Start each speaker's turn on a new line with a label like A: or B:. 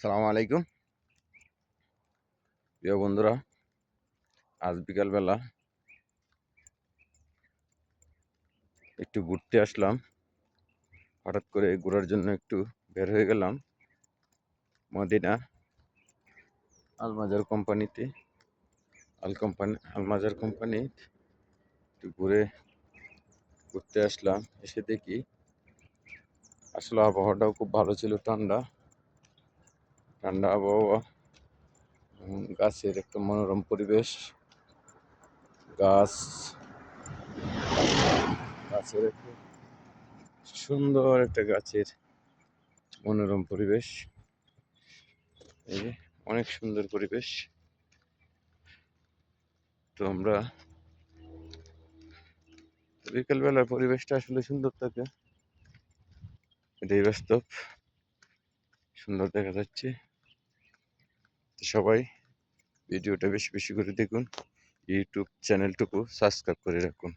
A: সালামু আলাইকুম প্রিয় বন্ধুরা। আজ বিকালবেলা একটু ঘুরতে আসলাম। হঠাৎ করে ঘোরার জন্য একটু বের হয়ে গেলাম মদিনা আলমাজার কোম্পানিতে। আলমাজার কোম্পানি একটু ঘুরতে আসলাম। এসে দেখি আসলে আবহাওয়াটাও খুব ভালো ছিল, ঠান্ডা ঠান্ডা আবহাওয়া, গাছের একটা মনোরম পরিবেশ। গাছ গাছের একটা সুন্দর একটা গাছের মনোরম পরিবেশ। এই যে অনেক সুন্দর পরিবেশ। তো আমরা বিকেলবেলার পরিবেশটা আসলে সুন্দর থাকে, এটাই বাস্তব। সুন্দর দেখা যাচ্ছে। তো সবাই ভিডিওটা বেশি বেশি করে দেখুন, ইউটিউব চ্যানেলটুকু সাবস্ক্রাইব করে রাখুন।